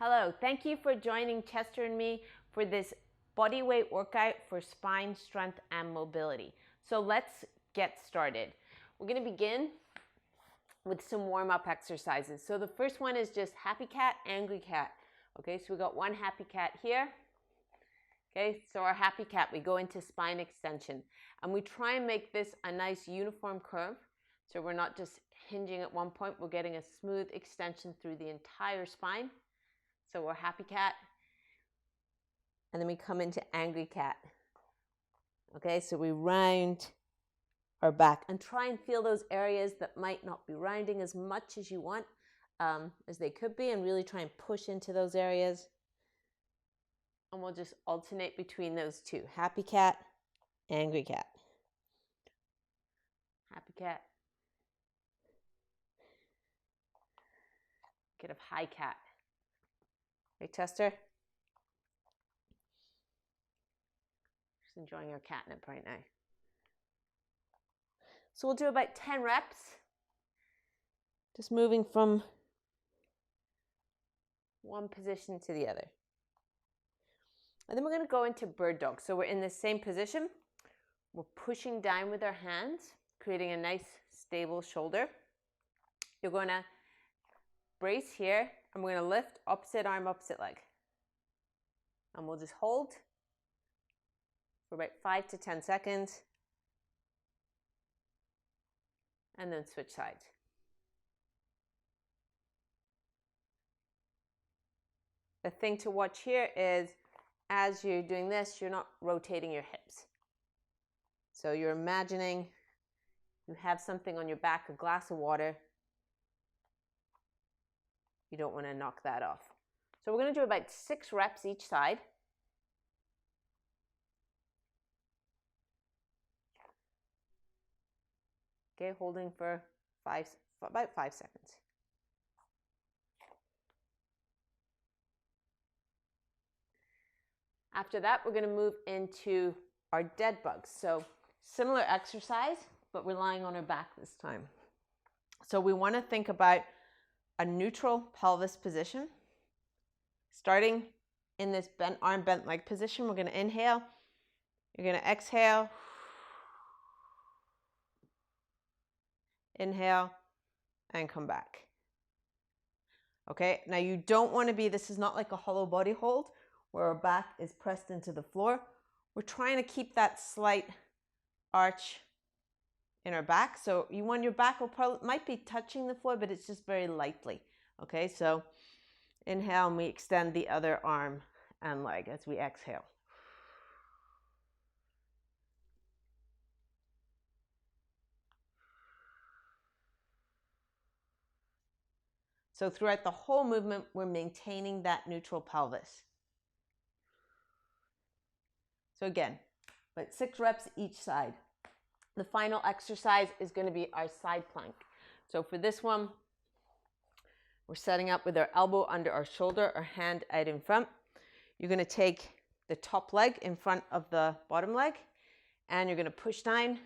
Hello, thank you for joining Chester and me for this body weight workout for spine strength and mobility. So let's get started. We're going to begin with some warm-up exercises. So the first one is just happy cat, angry cat. Okay, so we got one happy cat here. Okay, so our happy cat, we go into spine extension and we try and make this a nice uniform curve. So we're not just hinging at one point, we're getting a smooth extension through the entire spine. So we're happy cat, and then we come into angry cat. Okay, so we round our back and try and feel those areas that might not be rounding as much as you want, as they could be, and really try and push into those areas. And we'll just alternate between those two. Happy cat, angry cat. Happy cat. Get a high cat. Hey, Chester. Just enjoying our catnip right now. So we'll do about 10 reps. Just moving from one position to the other. And then we're going to go into bird dog. So we're in the same position. We're pushing down with our hands, creating a nice stable shoulder. You're going to brace here, and we're going to lift opposite arm, opposite leg. And we'll just hold for about 5 to 10 seconds. And then switch sides. The thing to watch here is, as you're doing this, you're not rotating your hips. So you're imagining you have something on your back, a glass of water. You don't want to knock that off. So we're going to do about 6 reps each side. Okay, holding for about 5 seconds. After that, we're going to move into our dead bugs. So similar exercise, but relying on our back this time. So we want to think about a neutral pelvis position. Starting in this bent arm, bent leg position, we're going to inhale. You're going to exhale. Inhale and come back. Okay, now you don't want to be, this is not like a hollow body hold where our back is pressed into the floor. We're trying to keep that slight arch in our back. So you want your back might be touching the floor, but it's just very lightly. Okay, so inhale and we extend the other arm and leg as we exhale. So throughout the whole movement, we're maintaining that neutral pelvis. So again, about 6 reps each side. The final exercise is going to be our side plank. So for this one, we're setting up with our elbow under our shoulder, our hand out in front. You're going to take the top leg in front of the bottom leg, and you're going to push down,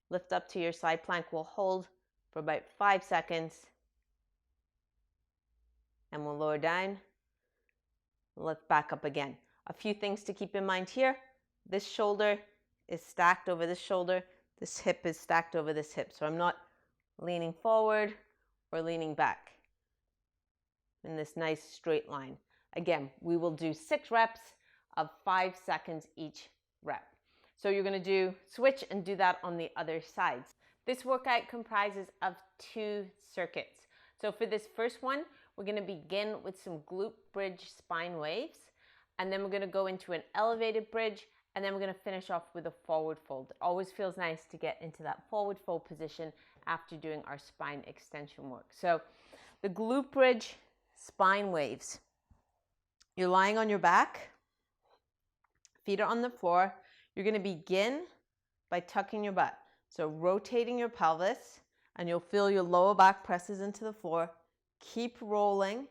lift up to your side plank. We'll hold for about 5 seconds, and we'll lower down, lift back up again. A few things to keep in mind here. This shoulder is stacked over this shoulder. This hip is stacked over this hip. So I'm not leaning forward or leaning back in this nice straight line. Again, we will do 6 reps of 5 seconds each rep. So you're going to do switch and do that on the other sides. This workout comprises of 2 circuits. So for this first one, we're going to begin with some glute bridge spine waves, and then we're going to go into an elevated bridge, and then we're going to finish off with a forward fold. It always feels nice to get into that forward fold position after doing our spine extension work. So the glute bridge spine waves. You're lying on your back, feet are on the floor. You're going to begin by tucking your butt. So rotating your pelvis, and you'll feel your lower back presses into the floor. Keep rolling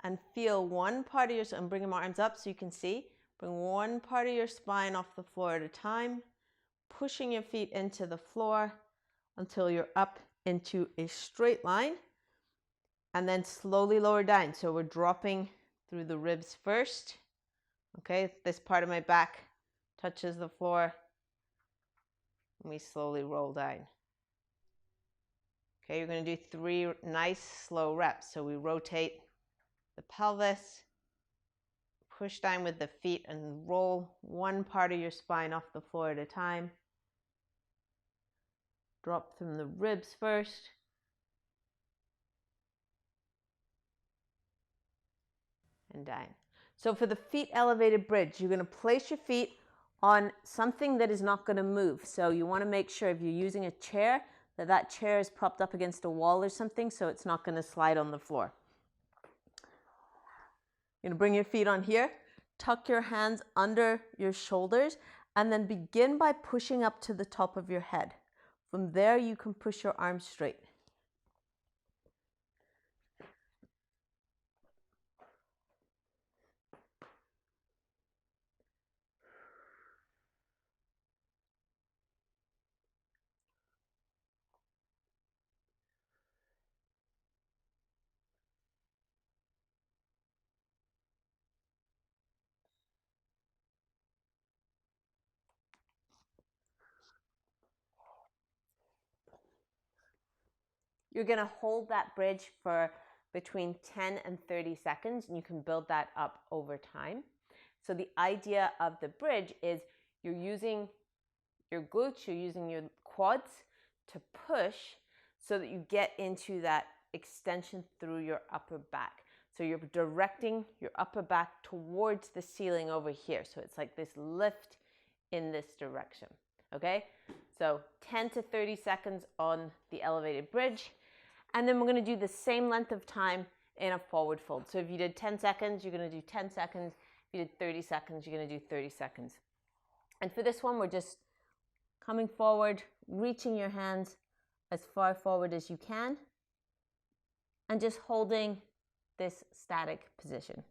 and feel one part of your, I'm bringing my arms up so you can see. Bring one part of your spine off the floor at a time, pushing your feet into the floor until you're up into a straight line, and then slowly lower down. So we're dropping through the ribs first. Okay, this part of my back touches the floor, and we slowly roll down. Okay, you're going to do 3 nice slow reps. So we rotate the pelvis, push down with the feet, and roll one part of your spine off the floor at a time. Drop from the ribs first. And down. So for the feet elevated bridge, you're going to place your feet on something that is not going to move. So you want to make sure if you're using a chair, that chair is propped up against a wall or something, so it's not going to slide on the floor. You're going to bring your feet on here, tuck your hands under your shoulders, and then begin by pushing up to the top of your head. From there, you can push your arms straight. You're going to hold that bridge for between 10 and 30 seconds, and you can build that up over time. So the idea of the bridge is you're using your glutes, you're using your quads to push so that you get into that extension through your upper back. So you're directing your upper back towards the ceiling over here. So it's like this lift in this direction, okay? So 10 to 30 seconds on the elevated bridge. And then we're going to do the same length of time in a forward fold. So if you did 10 seconds, you're going to do 10 seconds. If you did 30 seconds, you're going to do 30 seconds. And for this one, we're just coming forward, reaching your hands as far forward as you can, and just holding this static position.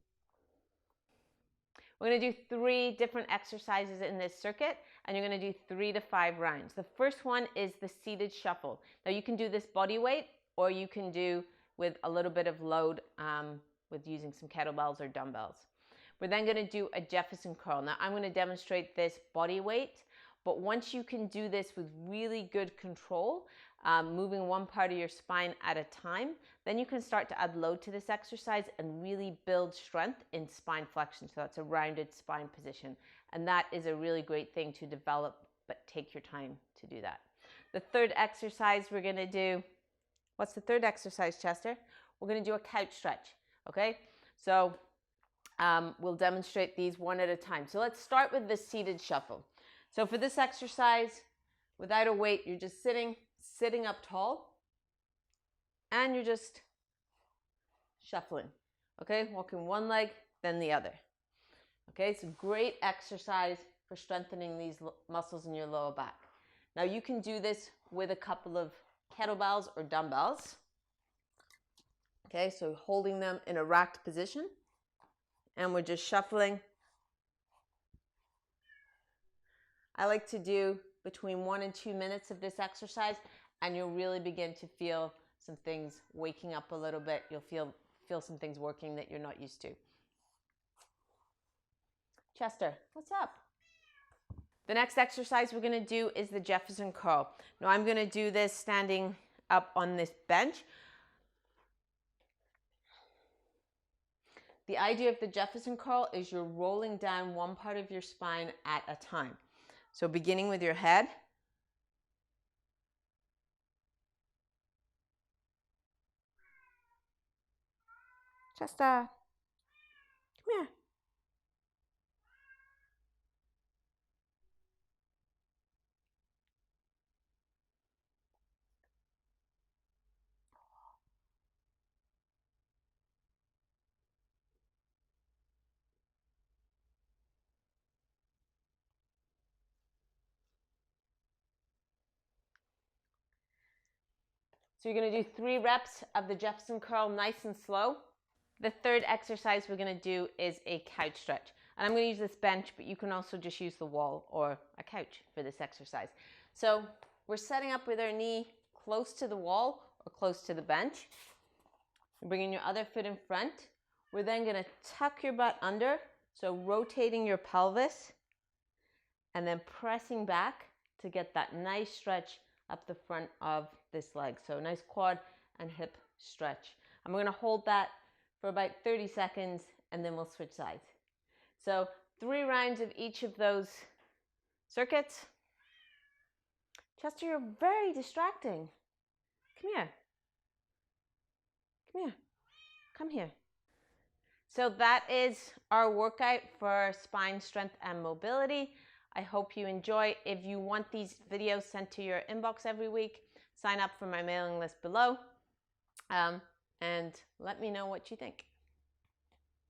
We're going to do 3 different exercises in this circuit, and you're going to do 3 to 5 rounds. The first one is the seated shuffle. Now you can do this body weight, or you can do with a little bit of load with using some kettlebells or dumbbells. We're then going to do a Jefferson curl. Now I'm going to demonstrate this body weight, but once you can do this with really good control, moving one part of your spine at a time, then you can start to add load to this exercise and really build strength in spine flexion. So that's a rounded spine position. And that is a really great thing to develop, but take your time to do that. The third exercise we're going to do, what's the third exercise, Chester? We're going to do a couch stretch, okay? So we'll demonstrate these one at a time. So let's start with the seated shuffle. So for this exercise, without a weight, you're just sitting up tall, and you're just shuffling, okay? Walking one leg, then the other. Okay, it's a great exercise for strengthening these muscles in your lower back. Now you can do this with a couple of kettlebells or dumbbells. Okay, so holding them in a racked position, and we're just shuffling. I like to do between 1 and 2 minutes of this exercise, and you'll really begin to feel some things waking up a little bit. You'll feel some things working that you're not used to. Chester, what's up? The next exercise we're going to do is the Jefferson curl. Now I'm going to do this standing up on this bench. The idea of the Jefferson curl is you're rolling down one part of your spine at a time. So beginning with your head. Chester, come here. So you're going to do 3 reps of the Jefferson curl nice and slow. The third exercise we're going to do is a couch stretch. And I'm going to use this bench, but you can also just use the wall or a couch for this exercise. So we're setting up with our knee close to the wall or close to the bench. You're bringing your other foot in front. We're then going to tuck your butt under, so rotating your pelvis and then pressing back to get that nice stretch up the front of this leg. So nice quad and hip stretch. I'm going to hold that for about 30 seconds and then we'll switch sides. So 3 rounds of each of those circuits. Chester, you're very distracting. Come here. Come here. Come here. So that is our workout for spine strength and mobility. I hope you enjoy. If you want these videos sent to your inbox every week, sign up for my mailing list below and let me know what you think.